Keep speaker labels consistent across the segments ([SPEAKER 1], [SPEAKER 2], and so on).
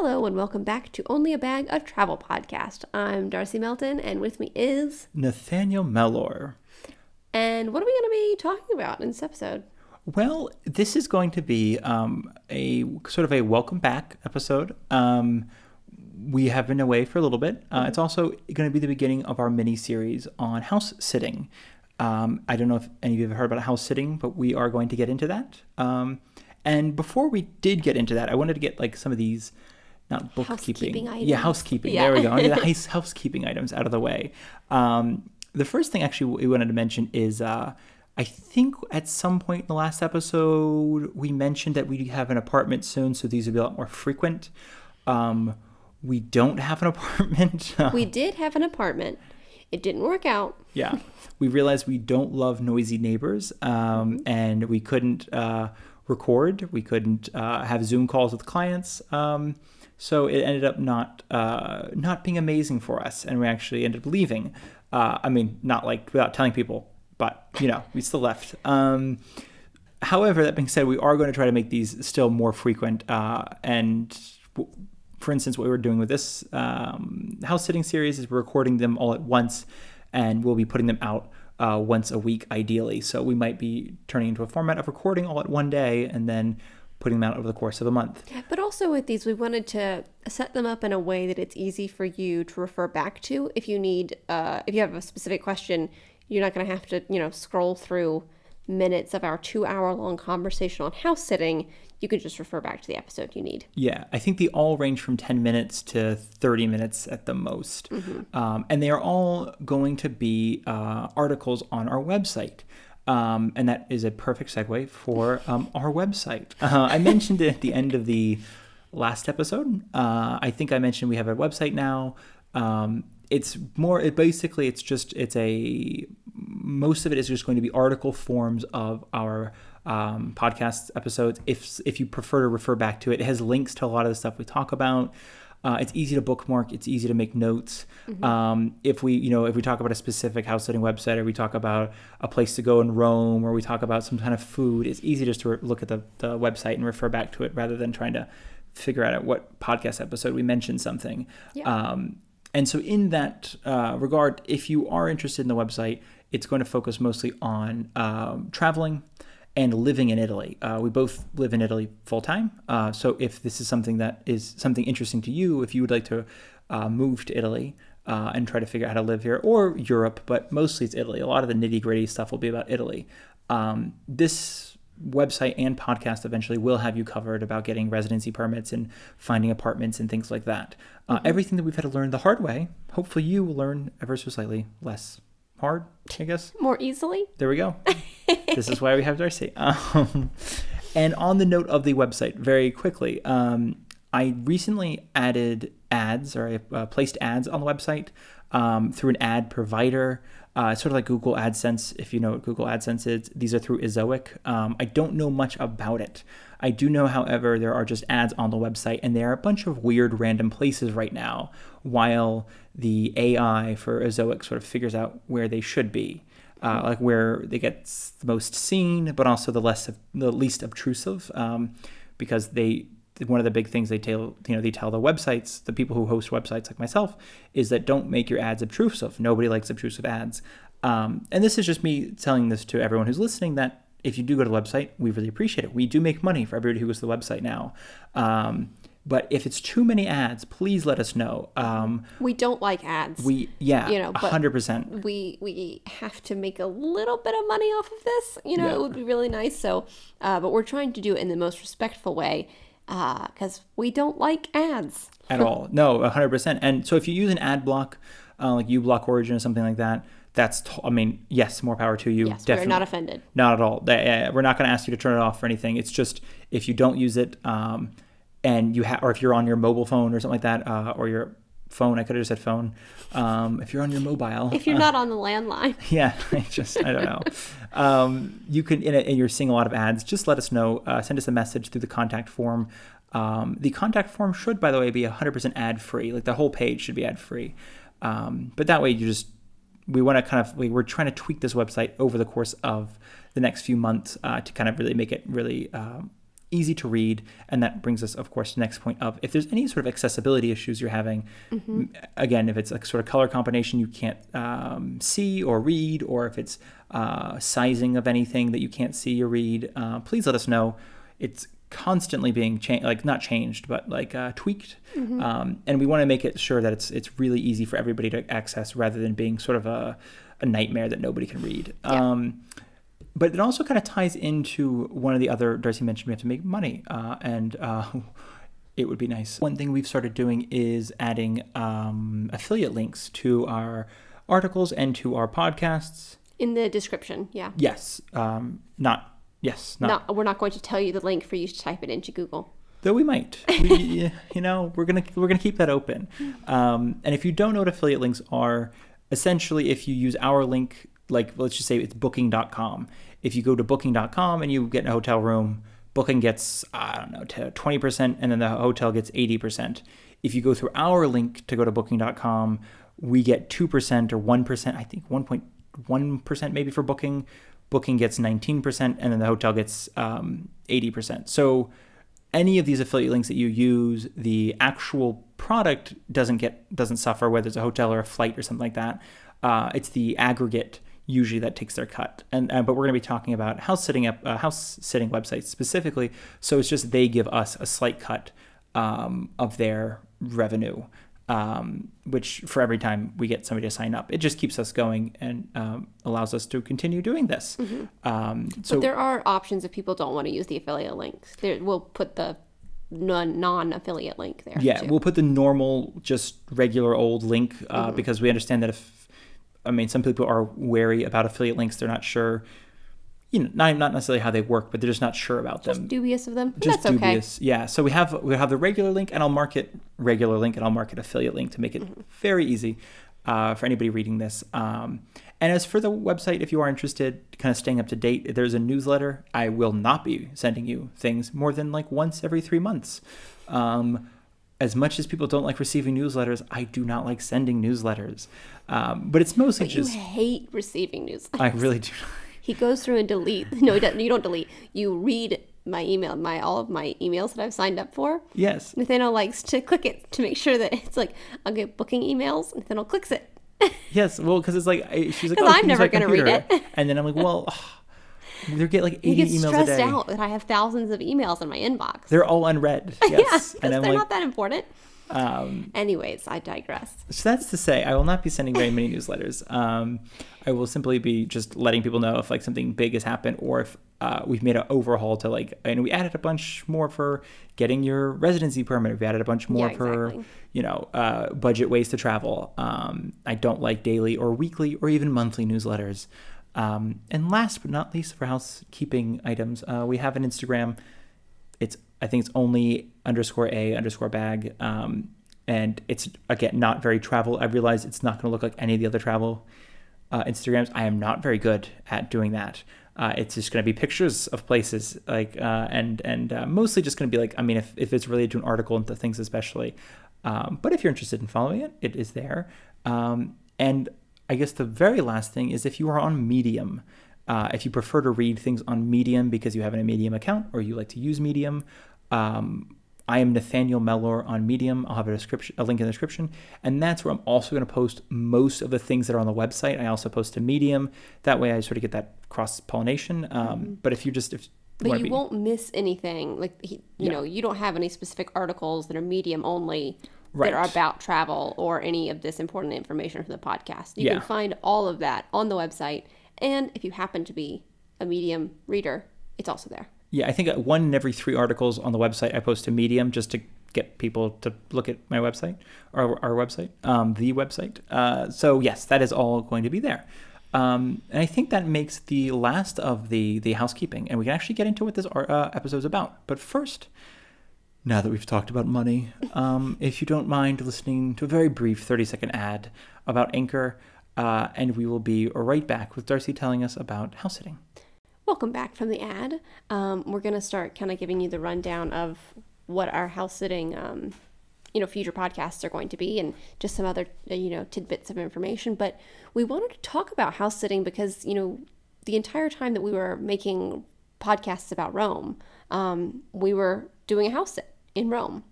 [SPEAKER 1] Hello and welcome back to Only a Bag of Travel podcast. I'm Darcy Melton and with me is
[SPEAKER 2] Nathaniel Mellor.
[SPEAKER 1] And what are we going to be talking about in this episode?
[SPEAKER 2] Well, this is going to be a sort of a welcome back episode. We have been away for a little bit. It's also going to be the beginning of our mini series on house sitting. I don't know if any of you have heard about house sitting, but we are going to get into that. And before we did get into that, I wanted to get like some of these, not bookkeeping.
[SPEAKER 1] Housekeeping items.
[SPEAKER 2] Yeah, housekeeping. Yeah. There we go. I need the housekeeping items out of the way. The first thing actually we wanted to mention is I think at some point in the last episode, we mentioned that we have an apartment soon, so these will be a lot more frequent. We don't have an apartment.
[SPEAKER 1] We did have an apartment. It didn't work out.
[SPEAKER 2] Yeah. We realized we don't love noisy neighbors, and we couldn't record. We couldn't have Zoom calls with clients. So it ended up not being amazing for us, and we actually ended up leaving. Not like without telling people, but, we still left. However, that being said, we are going to try to make these still more frequent. And for instance, what we're doing with this house sitting series is we're recording them all at once, and we'll be putting them out once a week, ideally. So we might be turning into a format of recording all at one day and then putting them out over the course of a month.
[SPEAKER 1] But also with these, we wanted to set them up in a way that it's easy for you to refer back to. If you need, if you have a specific question, you're not going to have to, scroll through minutes of our 2-hour-long conversation on house sitting. You can just refer back to the episode you need.
[SPEAKER 2] Yeah, I think they all range from 10 minutes to 30 minutes at the most. And they are all going to be articles on our website. And that is a perfect segue for our website. I mentioned it at the end of the last episode. I think I mentioned we have a website now. Most of it is just going to be article forms of our podcast episodes. If you prefer to refer back to it, it has links to a lot of the stuff we talk about. It's easy to bookmark. It's easy to make notes. If we talk about a specific house sitting website, or we talk about a place to go in Rome, or we talk about some kind of food, it's easy just to look at the website and refer back to it rather than trying to figure out at what podcast episode we mentioned something. Yeah. And so in that regard, if you are interested in the website, it's going to focus mostly on traveling and living in Italy. We both live in Italy full-time. So if this is something that is something interesting to you, if you would like to move to Italy and try to figure out how to live here, or Europe, but mostly it's Italy. A lot of the nitty-gritty stuff will be about Italy. This website and podcast eventually will have you covered about getting residency permits and finding apartments and things like that. Everything that we've had to learn the hard way, hopefully you will learn ever so slightly less hard, I guess.
[SPEAKER 1] More easily?
[SPEAKER 2] There we go. This is why we have Darcy. And on the note of the website, very quickly, I recently added ads, or I placed ads on the website through an ad provider. It's sort of like Google AdSense, if you know what Google AdSense is. These are through Ezoic. I don't know much about it. I do know, however, there are just ads on the website, and there are a bunch of weird random places right now, while the AI for Ezoic sort of figures out where they should be. Like where they get the most seen, but also the least obtrusive, because one of the big things they tell the websites, the people who host websites like myself, is that don't make your ads obtrusive. Nobody likes obtrusive ads. And this is just me telling this to everyone who's listening, that if you do go to the website, we really appreciate it. We do make money for everybody who goes to the website now. But if it's too many ads, please let us know.
[SPEAKER 1] We don't like ads.
[SPEAKER 2] 100%.
[SPEAKER 1] We have to make a little bit of money off of this. It would be really nice. So, but we're trying to do it in the most respectful way, because we don't like ads
[SPEAKER 2] at all. No, 100%. And so if you use an ad block, like uBlock Origin or something like that, yes, more power to you.
[SPEAKER 1] Yes,
[SPEAKER 2] definitely.
[SPEAKER 1] We're not offended.
[SPEAKER 2] Not at all. We're not going to ask you to turn it off or anything. It's just if you don't use it, and or if you're on your mobile phone or something like that, or your phone, I could have just said phone. If you're on your mobile,
[SPEAKER 1] if you're not on the landline,
[SPEAKER 2] yeah, I don't know. You can, and you're seeing a lot of ads, just let us know. Send us a message through the contact form. The contact form should, by the way, be 100% ad free. Like the whole page should be ad free. But that way we're trying to tweak this website over the course of the next few months to kind of really make it really easy to read. And that brings us, of course, to the next point of if there's any sort of accessibility issues you're having, again, if it's a sort of color combination you can't see or read, or if it's sizing of anything that you can't see or read, please let us know. It's constantly being changed, like not changed, but like tweaked. And we want to make it sure that it's really easy for everybody to access rather than being sort of a nightmare that nobody can read. But it also kind of ties into one of the other, Darcy mentioned we have to make money, and it would be nice. One thing we've started doing is adding affiliate links to our articles and to our podcasts.
[SPEAKER 1] In the description, yeah.
[SPEAKER 2] Yes. We're not
[SPEAKER 1] going to tell you the link for you to type it into Google.
[SPEAKER 2] Though we might. We're gonna keep that open. And if you don't know what affiliate links are, essentially if you use our link, like let's just say it's booking.com. If you go to booking.com and you get a hotel room, Booking gets, 20%, and then the hotel gets 80%. If you go through our link to go to booking.com, we get 2% or 1%, I think 1.1% maybe for Booking. Booking gets 19%, and then the hotel gets 80%. So any of these affiliate links that you use, the actual product doesn't suffer, whether it's a hotel or a flight or something like that. It's the aggregate usually that takes their cut. But we're going to be talking about house sitting websites specifically. So it's just they give us a slight cut of their revenue, which for every time we get somebody to sign up, it just keeps us going and allows us to continue doing this.
[SPEAKER 1] Mm-hmm. But there are options if people don't want to use the affiliate links. We'll put the non-affiliate link there.
[SPEAKER 2] Yeah,
[SPEAKER 1] too.
[SPEAKER 2] We'll put the normal, just regular old link because we understand that some people are wary about affiliate links. They're not sure, not necessarily how they work, but they're just not sure about them.
[SPEAKER 1] Just dubious of them.
[SPEAKER 2] Just
[SPEAKER 1] That's
[SPEAKER 2] dubious.
[SPEAKER 1] Okay.
[SPEAKER 2] Yeah. So we have the regular link, and I'll mark it regular link, and I'll mark it affiliate link to make it very easy for anybody reading this. And as for the website, if you are interested, kind of staying up to date, there's a newsletter. I will not be sending you things more than like once every 3 months. As much as people don't like receiving newsletters, I do not like sending newsletters. But it's mostly
[SPEAKER 1] but
[SPEAKER 2] just...
[SPEAKER 1] you hate receiving newsletters.
[SPEAKER 2] I really do.
[SPEAKER 1] He goes through and deletes. No, he doesn't. You don't delete. You read my email, all of my emails that I've signed up for.
[SPEAKER 2] Yes.
[SPEAKER 1] Nathaniel likes to click it to make sure that it's like, I'll get booking emails. Nathaniel clicks it.
[SPEAKER 2] Yes, well, because it's like, she's like,
[SPEAKER 1] because I'm never going to read it.
[SPEAKER 2] And then I'm like, well... They get like 80 emails a day.
[SPEAKER 1] He gets stressed out that I have thousands of emails in my inbox.
[SPEAKER 2] They're all unread. Yes.
[SPEAKER 1] Yeah, because they're not that important. Anyways, I digress.
[SPEAKER 2] So that's to say, I will not be sending very many newsletters. I will simply be just letting people know if like something big has happened, or if we've made an overhaul to and we added a bunch more for getting your residency permit. We added a bunch more for, budget ways to travel. I don't like daily or weekly or even monthly newsletters. And last but not least, for housekeeping items, we have an Instagram. I think it's only _a_bag. And it's, again, not very travel. I realize it's not going to look like any of the other travel Instagrams. I am not very good at doing that. It's just going to be pictures of places, and mostly just going to be if it's related to an article and things especially. But if you're interested in following it, it is there. And I guess the very last thing is if you are on Medium, if you prefer to read things on Medium because you have a Medium account or you like to use Medium, I am Nathaniel Mellor on Medium. I'll have a link in the description. And that's where I'm also going to post most of the things that are on the website. I also post to Medium. That way I sort of get that cross-pollination. But if you
[SPEAKER 1] won't miss anything. You don't have any specific articles that are Medium only. Right. That are about travel or any of this important information from the podcast. You can find all of that on the website. And if you happen to be a Medium reader, it's also there.
[SPEAKER 2] Yeah, I think 1 in every 3 articles on the website I post to Medium just to get people to look at my website, or our website, the website. So yes, that is all going to be there. And I think that makes the last of the housekeeping. And we can actually get into what this episode is about. But first... now that we've talked about money, if you don't mind listening to a very brief 30-second ad about Anchor, and we will be right back with Darcy telling us about house sitting.
[SPEAKER 1] Welcome back from the ad. We're going to start kind of giving you the rundown of what our house sitting, future podcasts are going to be, and just some other, tidbits of information. But we wanted to talk about house sitting because, the entire time that we were making podcasts about Rome, we were doing a house sit in Rome.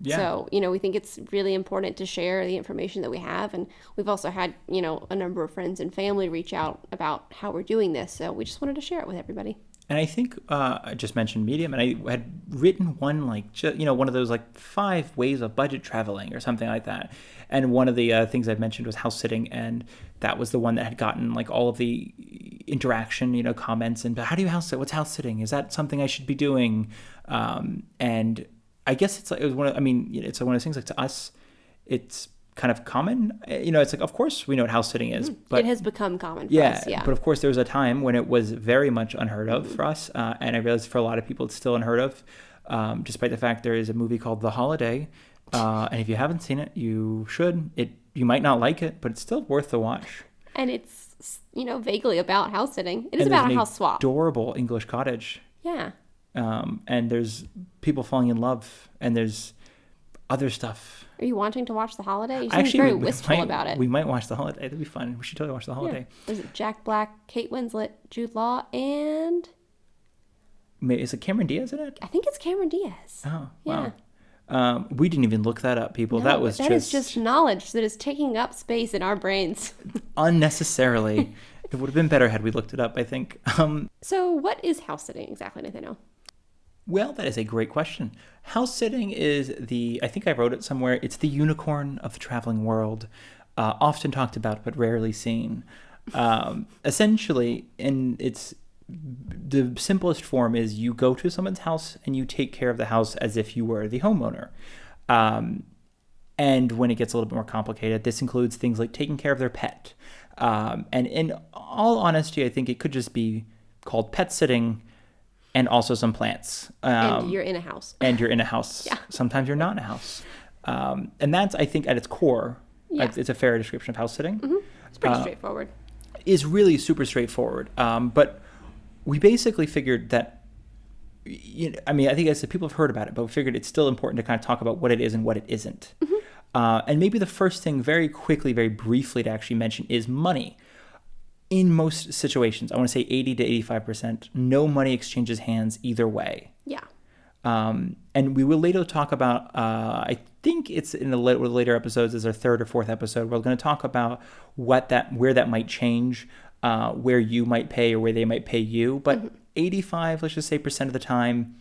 [SPEAKER 2] Yeah.
[SPEAKER 1] So, you know, we think it's really important to share the information that we have. And we've also had, you know, a number of friends and family reach out about how we're doing this. So we just wanted to share it with everybody.
[SPEAKER 2] And I think I just mentioned Medium, and I had written one one of those like 5 ways of budget traveling or something like that. And one of the things I'd mentioned was house sitting, and that was the one that had gotten like all of the interaction, you know, comments and how do you house sit? What's house sitting? Is that something I should be doing? And I guess it's like it's one of those things like to us, it's kind of common. You know, it's like, of course we know what house sitting is, but
[SPEAKER 1] it has become common for us. Yeah.
[SPEAKER 2] But of course there was a time when it was very much unheard of for us. And I realize for a lot of people it's still unheard of, despite the fact there is a movie called The Holiday. And if you haven't seen it, you should. You might not like it, but it's still worth the watch.
[SPEAKER 1] And it's, you know, vaguely about house sitting. It is about a house swap.
[SPEAKER 2] Adorable English cottage.
[SPEAKER 1] Yeah.
[SPEAKER 2] And there's people falling in love, and there's other stuff.
[SPEAKER 1] Are you wanting to watch The Holiday? You seem very wistful about it.
[SPEAKER 2] We might watch The Holiday. That'd be fun. We should totally watch The Holiday.
[SPEAKER 1] Yeah. Is it Jack Black, Kate Winslet, Jude Law, and...
[SPEAKER 2] Is it Cameron Diaz in it?
[SPEAKER 1] I think it's Cameron Diaz.
[SPEAKER 2] Oh,
[SPEAKER 1] yeah.
[SPEAKER 2] Wow. We didn't even look that up, people.
[SPEAKER 1] No,
[SPEAKER 2] that
[SPEAKER 1] is just knowledge that is taking up space in our brains.
[SPEAKER 2] Unnecessarily. It would have been better had we looked it up, I think.
[SPEAKER 1] So what is house sitting exactly, Nathaniel?
[SPEAKER 2] Well, that is a great question. House sitting is I think I wrote it somewhere, it's the unicorn of the traveling world, often talked about but rarely seen. Essentially, the simplest form is you go to someone's house and you take care of the house as if you were the homeowner. And when it gets a little bit more complicated, this includes things like taking care of their pet. And in all honesty, I think it could just be called pet sitting, and also some plants.
[SPEAKER 1] And you're in a house.
[SPEAKER 2] And you're in a house.
[SPEAKER 1] Yeah.
[SPEAKER 2] Sometimes you're not in a house. And that's, I think, at its core, it's a fair description of house sitting.
[SPEAKER 1] Mm-hmm. It's pretty straightforward.
[SPEAKER 2] Is really super straightforward. But we basically figured that, I think as people have heard about it, but we figured it's still important to kind of talk about what it is and what it isn't.
[SPEAKER 1] Mm-hmm.
[SPEAKER 2] And maybe the first thing very quickly, very briefly to actually mention is money. In most situations, I want to say 80 to 85%, no money exchanges hands either way.
[SPEAKER 1] Yeah.
[SPEAKER 2] And we will later talk about, I think it's in the later episodes, as our 3rd or 4th episode, we're going to talk about where that might change, where you might pay or where they might pay you. But 85, let's just say, % of the time,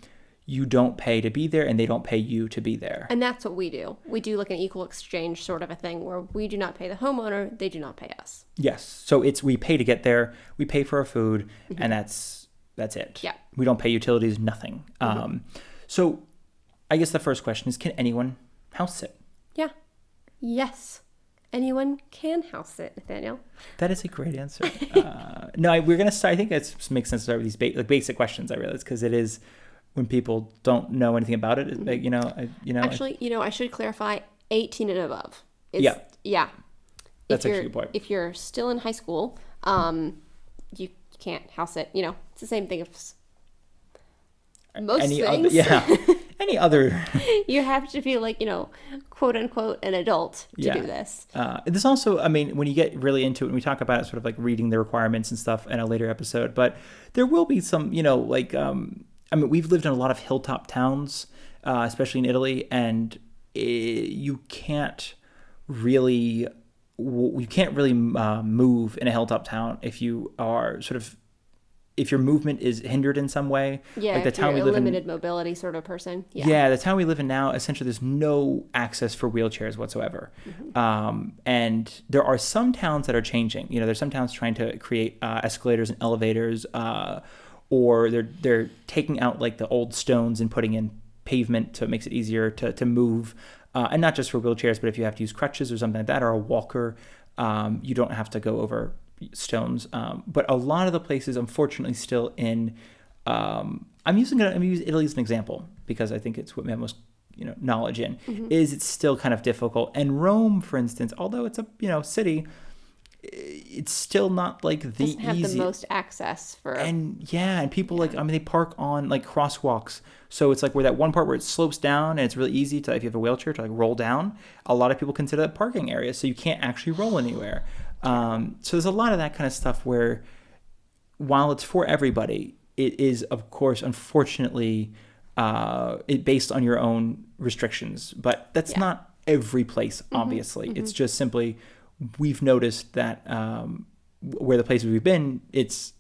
[SPEAKER 2] you don't pay to be there and they don't pay you to be there. And
[SPEAKER 1] that's what we do. We do like an equal exchange sort of a thing where we do not pay the homeowner, they do not pay us.
[SPEAKER 2] Yes. So we pay to get there, we pay for our food, and that's it.
[SPEAKER 1] Yeah.
[SPEAKER 2] We don't pay utilities, nothing. So I guess the first question is, can anyone house sit?
[SPEAKER 1] Yeah. Yes. Anyone can house sit, Nathaniel.
[SPEAKER 2] That is a great answer. No, we're going to start, I think it makes sense to start with these basic questions, I realize, because it is... when people don't know anything about it,
[SPEAKER 1] Actually, I should clarify, 18 and above.
[SPEAKER 2] Yeah. That's actually a good point.
[SPEAKER 1] If you're still in high school, you can't house it. It's the same thing as most things.
[SPEAKER 2] Any other.
[SPEAKER 1] You have to be like, quote unquote, an adult to do this.
[SPEAKER 2] This also, when you get really into it, and we talk about it sort of like reading the requirements and stuff in a later episode, but there will be some, we've lived in a lot of hilltop towns, especially in Italy, and you can't really move in a hilltop town if your movement is hindered in some way.
[SPEAKER 1] Yeah,
[SPEAKER 2] like the town
[SPEAKER 1] you're a limited mobility sort of person.
[SPEAKER 2] Yeah, the town we live in now, essentially there's no access for wheelchairs whatsoever. And there are some towns that are changing. There's some towns trying to create escalators and elevators, or they're taking out like the old stones and putting in pavement so it makes it easier to move. And not just for wheelchairs, but if you have to use crutches or something like that, or a walker, you don't have to go over stones. But a lot of the places, unfortunately, still in, I'm using Italy as an example because I think it's what we have most knowledge in, is it's still kind of difficult. And Rome, for instance, although it's a city, it's still not like the
[SPEAKER 1] doesn't have the most access for.
[SPEAKER 2] And people they park on like crosswalks, so it's like where that one part where it slopes down and it's really easy to, if you have a wheelchair, to like roll down. A lot of people consider that parking area, so you can't actually roll anywhere. So there's a lot of that kind of stuff where, while it's for everybody, it is, of course, unfortunately, based on your own restrictions. But that's not every place, obviously. It's just simply we've noticed that where the places we've been, it's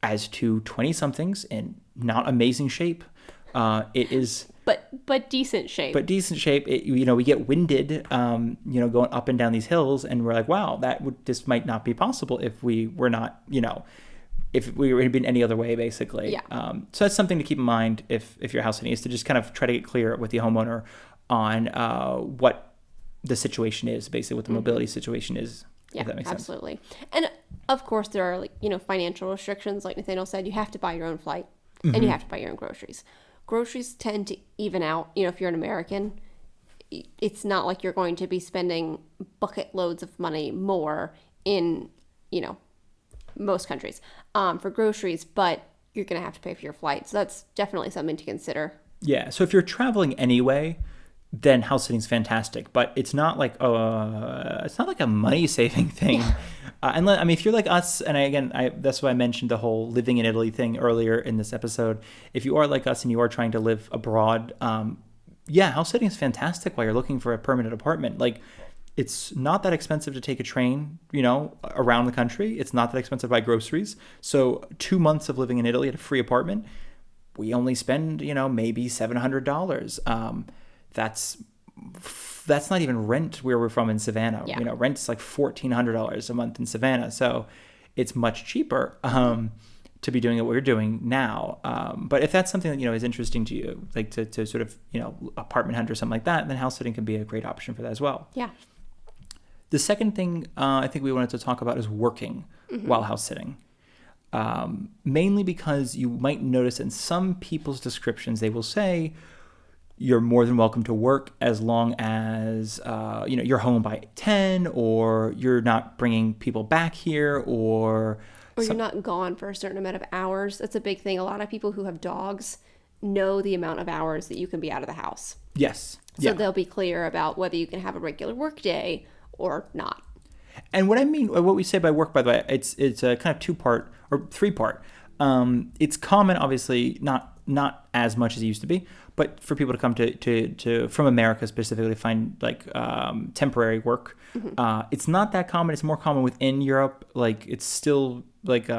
[SPEAKER 2] as to 20-somethings in not amazing shape. It is...
[SPEAKER 1] But decent shape.
[SPEAKER 2] But decent shape. We get winded, going up and down these hills, and we're like, wow, this might not be possible if we were not, if we had been any other way, basically.
[SPEAKER 1] Yeah.
[SPEAKER 2] So that's something to keep in mind if you're house sitting, is to just kind of try to get clear with the homeowner on what the situation is, basically what the mobility situation is.
[SPEAKER 1] Yeah,
[SPEAKER 2] if that makes
[SPEAKER 1] absolutely. And of course, there are financial restrictions. Like Nathaniel said, you have to buy your own flight and you have to buy your own groceries. Groceries tend to even out. If you're an American, it's not like you're going to be spending bucket loads of money more in, most countries for groceries, but you're going to have to pay for your flight. So that's definitely something to consider.
[SPEAKER 2] Yeah. So if you're traveling anyway, then house sitting is fantastic, but it's not like a money saving thing. And if you're like us, and that's why I mentioned the whole living in Italy thing earlier in this episode. If you are like us and you are trying to live abroad, house sitting is fantastic while you're looking for a permanent apartment. Like, it's not that expensive to take a train, around the country. It's not that expensive to buy groceries. So 2 months of living in Italy at a free apartment, we only spend, maybe $700. That's not even rent where we're from in Savannah.
[SPEAKER 1] Yeah.
[SPEAKER 2] Rent's like $1,400 a month in Savannah. So it's much cheaper to be doing it what you're doing now. But if that's something that, is interesting to you, like to sort of, apartment hunt or something like that, then house sitting can be a great option for that as well.
[SPEAKER 1] Yeah.
[SPEAKER 2] The second thing I think we wanted to talk about is working while house sitting. Mainly because you might notice in some people's descriptions, they will say, you're more than welcome to work as long as you're home by 10, or you're not bringing people back here, or
[SPEAKER 1] you're not gone for a certain amount of hours. That's a big thing. A lot of people who have dogs know the amount of hours that you can be out of the house.
[SPEAKER 2] Yes.
[SPEAKER 1] So they'll be clear about whether you can have a regular work day or not.
[SPEAKER 2] And what we say by work, by the way, it's a kind of 2-part or 3-part. It's common, obviously, not as much as it used to be, but for people to come to from America specifically to find like temporary work. It's not that common. It's more common within Europe. Like, it's still like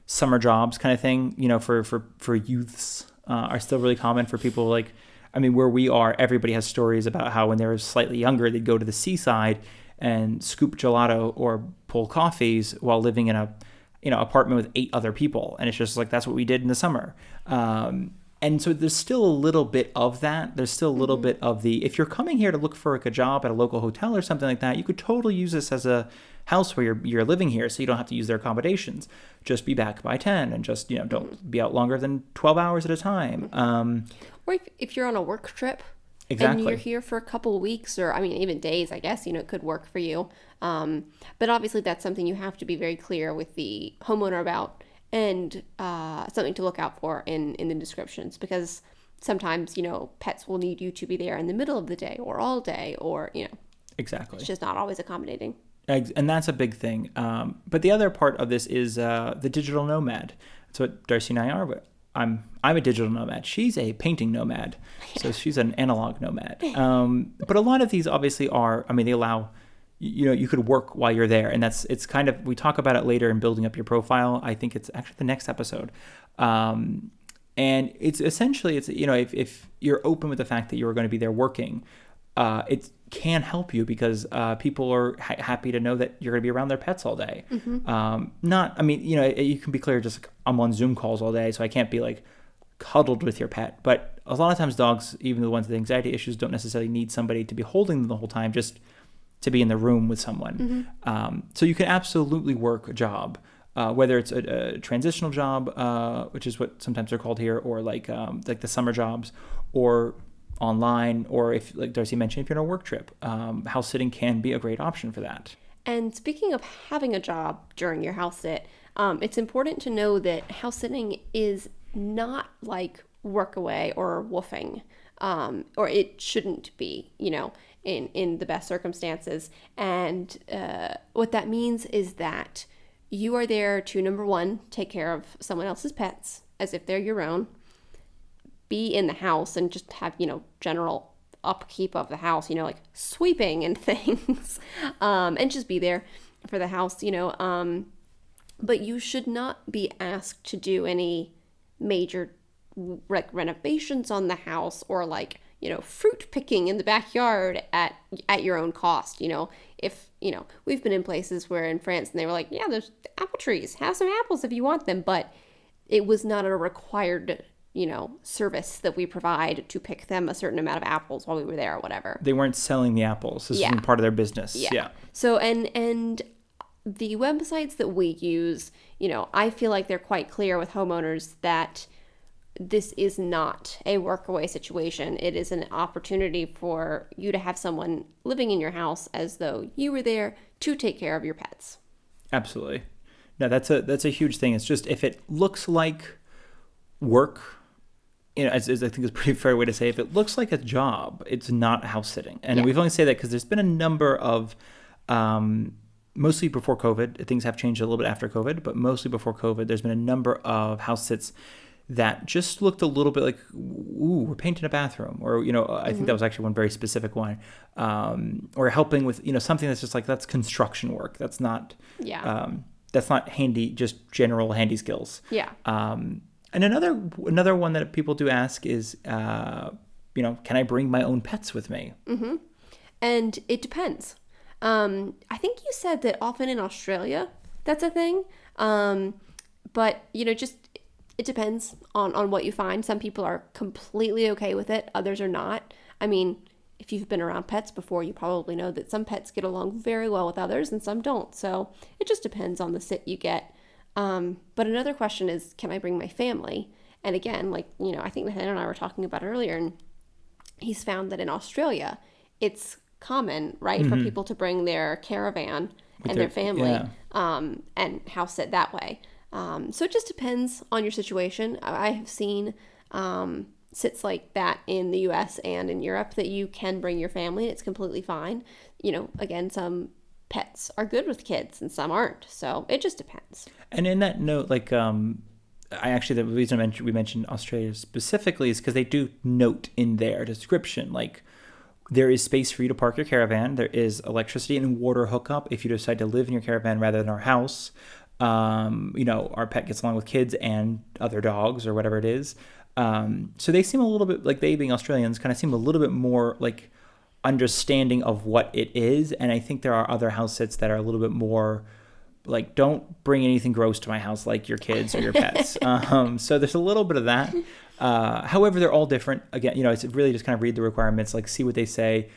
[SPEAKER 2] summer jobs kind of thing, for youths are still really common for people. Like, where we are, everybody has stories about how when they were slightly younger, they'd go to the seaside and scoop gelato or pull coffees while living in a apartment with 8 other people. And it's just like, that's what we did in the summer. And so there's still a little bit of that. There's still a little bit of if you're coming here to look for like a job at a local hotel or something like that, you could totally use this as a house where you're living here, so you don't have to use their accommodations. Just be back by 10 and just, don't be out longer than 12 hours at a time.
[SPEAKER 1] Or if you're on a work trip.
[SPEAKER 2] Exactly.
[SPEAKER 1] And you're here for a couple of weeks, or even days, I guess, it could work for you. But obviously that's something you have to be very clear with the homeowner about, and something to look out for in the descriptions, because sometimes, pets will need you to be there in the middle of the day or all day, or,
[SPEAKER 2] Exactly.
[SPEAKER 1] It's just not always accommodating.
[SPEAKER 2] And that's a big thing. But the other part of this is the digital nomad. That's what Darcy and I are. But I'm a digital nomad. She's a painting nomad. So she's an analog nomad. But a lot of these obviously are, they allow, you could work while you're there. And it's kind of, we talk about it later in building up your profile. I think it's actually the next episode. And it's essentially, if you're open with the fact that you're going to be there working, it can help you because people are happy to know that you're going to be around their pets all day. You can be clear, just like, I'm on Zoom calls all day, so I can't be like cuddled with your pet. But a lot of times dogs, even the ones with anxiety issues, don't necessarily need somebody to be holding them the whole time, just to be in the room with someone. So you can absolutely work a job, whether it's a transitional job, which is what sometimes they're called here, or like the summer jobs, or online, or if, like Darcy mentioned, if you're on a work trip, house sitting can be a great option for that.
[SPEAKER 1] And speaking of having a job during your house sit, it's important to know that house sitting is not like workaway or woofing, or it shouldn't be, in the best circumstances. And what that means is that you are there to, number one, take care of someone else's pets as if they're your own, be in the house and just have, general upkeep of the house, like sweeping and things, and just be there for the house, but you should not be asked to do any major renovations on the house or fruit picking in the backyard at your own cost. If we've been in places where in France and they were like, yeah, there's apple trees, have some apples if you want them, but it was not a required service that we provide to pick them a certain amount of apples while we were there or whatever.
[SPEAKER 2] They weren't selling the apples. This wasn't part of their business. Yeah.
[SPEAKER 1] So and the websites that we use, I feel like they're quite clear with homeowners that this is not a workaway situation. It is an opportunity for you to have someone living in your house as though you were there to take care of your pets.
[SPEAKER 2] Absolutely. No, that's a huge thing. It's just if it looks like work, as I think is a pretty fair way to say, if it looks like a job, it's not house sitting. And we've only say that because there's been a number of, mostly before COVID, things have changed a little bit after COVID, but mostly before COVID, there's been a number of house sits that just looked a little bit like, ooh, we're painting a bathroom. Or, I think that was actually one very specific one. Or helping with, something that's just like, that's construction work. That's not, that's not handy, just general handy skills.
[SPEAKER 1] Yeah.
[SPEAKER 2] And another one that people do ask is, can I bring my own pets with me?
[SPEAKER 1] Mm-hmm. And it depends. I think you said that often in Australia, that's a thing. But, just it depends on what you find. Some people are completely okay with it. Others are not. I mean, if you've been around pets before, you probably know that some pets get along very well with others and some don't. So it just depends on the sit you get. But another question is, can I bring my family? And again, I think Nathaniel and I were talking about earlier, and he's found that in Australia, it's common, right, for people to bring their caravan and their family, and house sit that way. So it just depends on your situation. I have seen sits like that in the US and in Europe that you can bring your family and it's completely fine. Again, some pets are good with kids and some aren't. So it just depends.
[SPEAKER 2] And in that note, the reason we mentioned Australia specifically is because they do note in their description, there is space for you to park your caravan. There is electricity and water hookup if you decide to live in your caravan rather than our house. Our pet gets along with kids and other dogs or whatever it is. So they seem a little bit, they being Australians, kind of seem a little bit more understanding of what it is. And I think there are other house sits that are a little bit more don't bring anything gross to my house like your kids or your pets. So there's a little bit of that. However, they're all different. Again, it's really just kind of read the requirements, see what they say.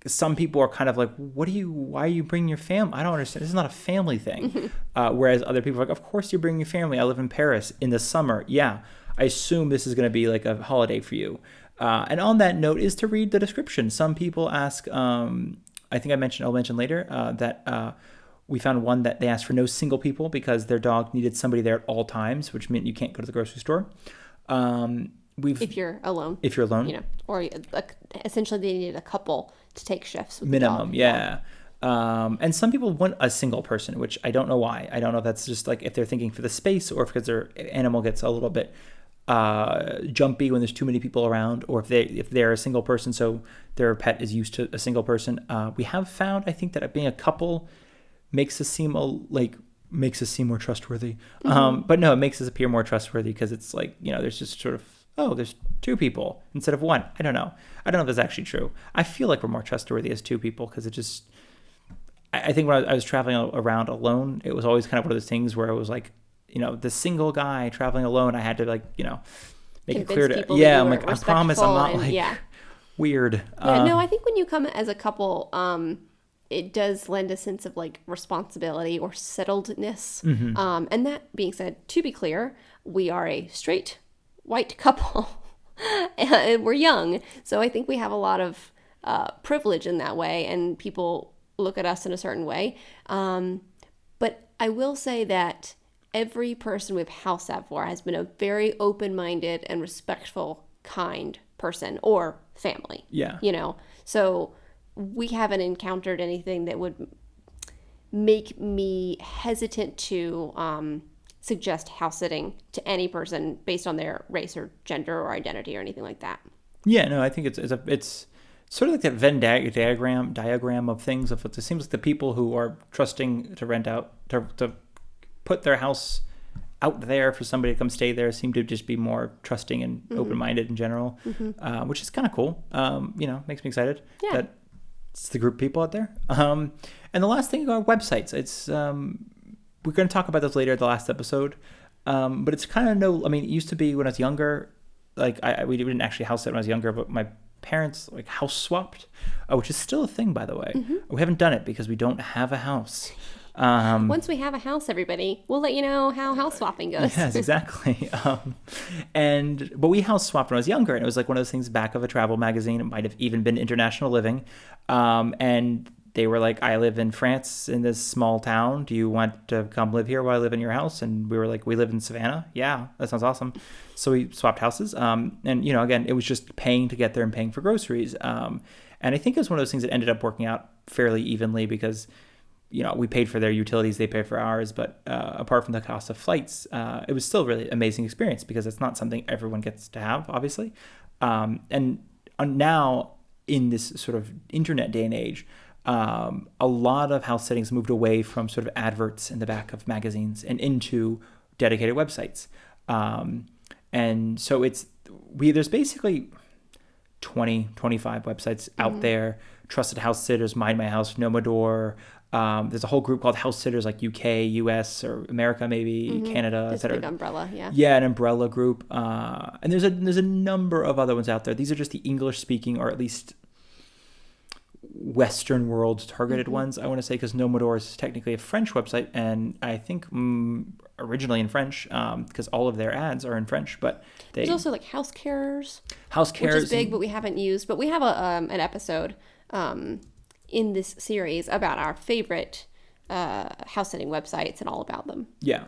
[SPEAKER 2] Some people are kind of like, why are you bringing your family? I don't understand. This is not a family thing. Whereas other people are like, of course you're bringing your family. I live in Paris in the summer. Yeah, I assume this is going to be a holiday for you. And on that note is to read the description. Some people ask, I think I'll mention later, that we found one that they asked for no single people because their dog needed somebody there at all times, which meant you can't go to the grocery store.
[SPEAKER 1] If you're alone. Or essentially they needed a couple to take shifts with
[SPEAKER 2] minimum,
[SPEAKER 1] the dog.
[SPEAKER 2] Yeah. And some people want a single person, which I don't know why. I don't know if that's just if they're thinking for the space or if because their animal gets a little bit jumpy when there's too many people around, or if they're a single person, so their pet is used to a single person. We have found, I think, that being a couple makes us seem more trustworthy. But no, it makes us appear more trustworthy because it's there's just sort of, there's two people instead of one. I don't know if that's actually true. I feel like we're more trustworthy as two people because it just, I think when I was traveling around alone, it was always kind of one of those things where it was the single guy traveling alone, I had to make it clear to, I'm I promise I'm not weird.
[SPEAKER 1] No, I think when you come as a couple, it does lend a sense of responsibility or settledness. And that being said, to be clear, we are a straight white couple and we're young. So I think we have a lot of privilege in that way and people look at us in a certain way. But I will say that every person we've house sat for has been a very open-minded and respectful, kind person or family.
[SPEAKER 2] Yeah.
[SPEAKER 1] So we haven't encountered anything that would make me hesitant to suggest house sitting to any person based on their race or gender or identity or anything like that.
[SPEAKER 2] Yeah, no, I think it's sort of like that Venn diagram of things. Of it seems like the people who are trusting to rent out to put their house out there for somebody to come stay there seem to just be more trusting and open-minded in general, which is kind of cool. Makes me excited that it's the group of people out there. And the last thing are websites. It's we're going to talk about this later, the last episode, but it's kind of it used to be when I was younger, like we didn't actually house sit when I was younger, but my parents like house swapped, which is still a thing, by the way. We haven't done it because we don't have a house.
[SPEAKER 1] Once we have a house, everybody, we'll let you know how house swapping goes.
[SPEAKER 2] Yes, exactly. But we house swapped when I was younger, and it was like one of those things back of a travel magazine. It might have even been International Living. And they were like, I live in France in this small town. Do you want to come live here while I live in your house? And we were like, we live in Savannah. Yeah, that sounds awesome. So we swapped houses. And, again, it was just paying to get there and paying for groceries. And I think it was one of those things that ended up working out fairly evenly because we paid for their utilities, they paid for ours, but apart from the cost of flights, it was still a really amazing experience because it's not something everyone gets to have, obviously. And now, in this sort of internet day and age, a lot of house sittings moved away from sort of adverts in the back of magazines and into dedicated websites. And so there's basically 20, 25 websites out there. Trusted House Sitters, Mind My House, Nomador. There's a whole group called House Sitters, like UK, US, or America, maybe Canada,
[SPEAKER 1] It's a big umbrella, yeah.
[SPEAKER 2] Yeah, an umbrella group. And there's a number of other ones out there. These are just the English-speaking, or at least Western world targeted ones, I want to say, because Nomador is technically a French website, and I think originally in French, because all of their ads are in French. But
[SPEAKER 1] there's also like House Carers,
[SPEAKER 2] which
[SPEAKER 1] is big, but we haven't used. But we have an episode in this series about our favorite house sitting websites and all about them. Yeah,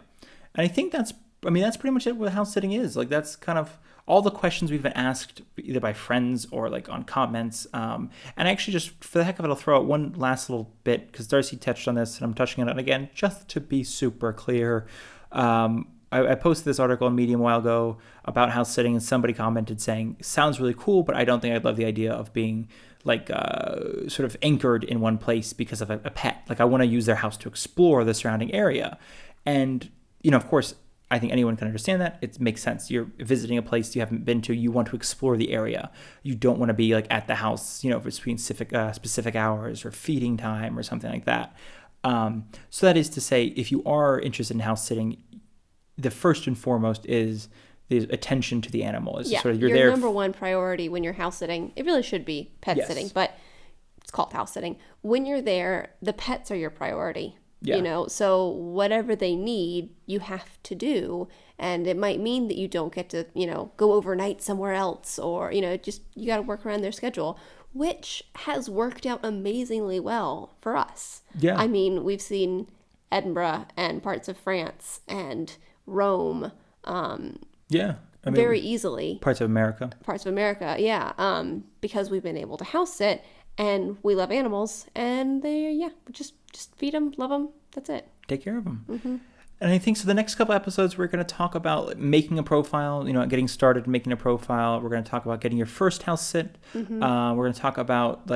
[SPEAKER 2] and I think that's pretty much it. What house sitting is like. That's kind of all the questions we've been asked either by friends or like on comments. And actually, just for the heck of it, I'll throw out one last little bit because Darcy touched on this and I'm touching on it again, just to be super clear. I posted this article on Medium a while ago about house sitting, and somebody commented saying, sounds really cool, but I don't think I'd love the idea of being like sort of anchored in one place because of a pet. Like I want to use their house to explore the surrounding area. And, of course, I think anyone can understand that. It makes sense. You're visiting a place you haven't been to. You want to explore the area. You don't want to be like at the house, between specific hours or feeding time or something like that. So that is to say, if you are interested in house sitting, the first and foremost is the attention to the animal. It's
[SPEAKER 1] sort of, your there number one priority when you're house sitting. It really should be pet sitting, but it's called house sitting. When you're there, the pets are your priority. Yeah. So whatever they need, you have to do. And it might mean that you don't get to, go overnight somewhere else or, just you got to work around their schedule, which has worked out amazingly well for us. Yeah. I mean, we've seen Edinburgh and parts of France and Rome. Very easily.
[SPEAKER 2] Parts of America.
[SPEAKER 1] Yeah. Because we've been able to house sit. And we love animals, and just feed them, love them. That's it.
[SPEAKER 2] Take care of them. Mm-hmm. And I think so. The next couple episodes, we're going to talk about making a profile. Getting started making a profile. We're going to talk about getting your first house sit. Mm-hmm. We're going to talk about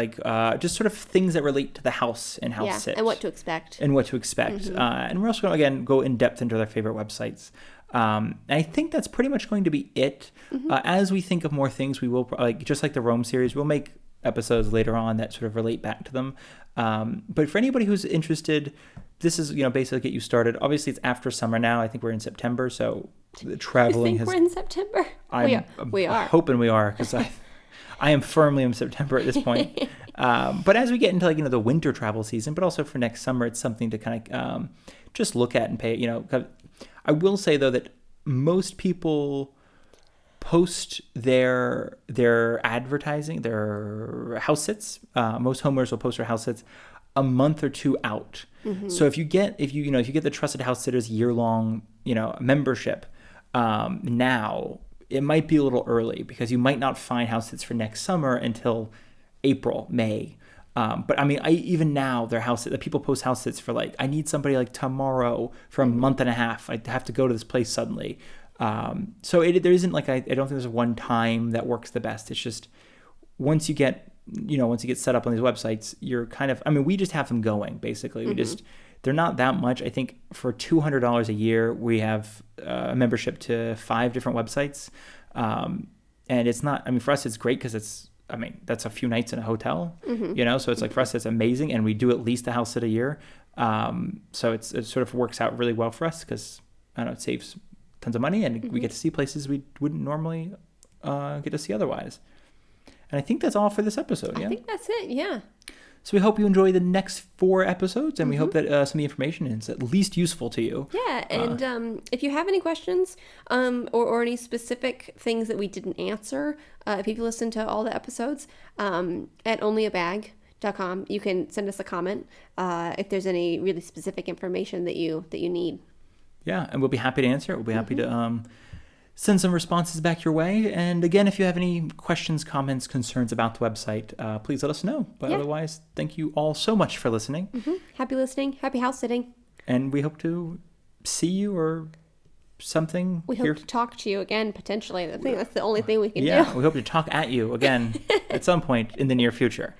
[SPEAKER 2] just sort of things that relate to the house and house sit,
[SPEAKER 1] and what to expect.
[SPEAKER 2] Mm-hmm. And we're also going to again go in depth into their favorite websites. And I think that's pretty much going to be it. Mm-hmm. As we think of more things, we will just like the Rome series, we'll make episodes later on that sort of relate back to them. But for anybody who's interested, this is, basically get you started. Obviously, it's after summer now. I think we're in September, so the traveling
[SPEAKER 1] we're in September? We are.
[SPEAKER 2] Hoping we are, because I am firmly in September at this point. But as we get into the winter travel season, but also for next summer, it's something to kind of just look at and pay. I will say though that most people post their advertising, their house sits. Most homeowners will post their house sits a month or two out. Mm-hmm. So if you get the Trusted House Sitters year-long membership now, it might be a little early because you might not find house sits for next summer until April, May. But I mean, even now, the people post house sits for like, I need somebody like tomorrow for a month and a half. I have to go to this place suddenly. So there isn't like, I don't think there's one time that works the best. It's just once you get set up on these websites, you're kind of, I mean, we just have them going basically. They're not that much. I think for $200 a year, we have a membership to 5 different websites. And it's not, I mean, for us, it's great because that's a few nights in a hotel, so it's like for us, it's amazing. And we do at least a house sit a year. So it sort of works out really well for us because, I don't know, it saves tons of money and we get to see places we wouldn't normally get to see otherwise. And I think that's all for this episode. Yeah,
[SPEAKER 1] I think that's it. Yeah.
[SPEAKER 2] So we hope you enjoy the next 4 episodes, and we hope that some of the information is at least useful to you.
[SPEAKER 1] Yeah, and if you have any questions or any specific things that we didn't answer, if you've listened to all the episodes at onlyabag.com, you can send us a comment if there's any really specific information that you need.
[SPEAKER 2] Yeah, and we'll be happy to answer it. We'll be happy to send some responses back your way. And again, if you have any questions, comments, concerns about the website, please let us know. But otherwise, thank you all so much for listening.
[SPEAKER 1] Happy listening. Happy house sitting.
[SPEAKER 2] And we hope to see you or something.
[SPEAKER 1] We hope to talk to you again, potentially. I think that's the only thing we can do.
[SPEAKER 2] Yeah, we hope to talk at you again at some point in the near future.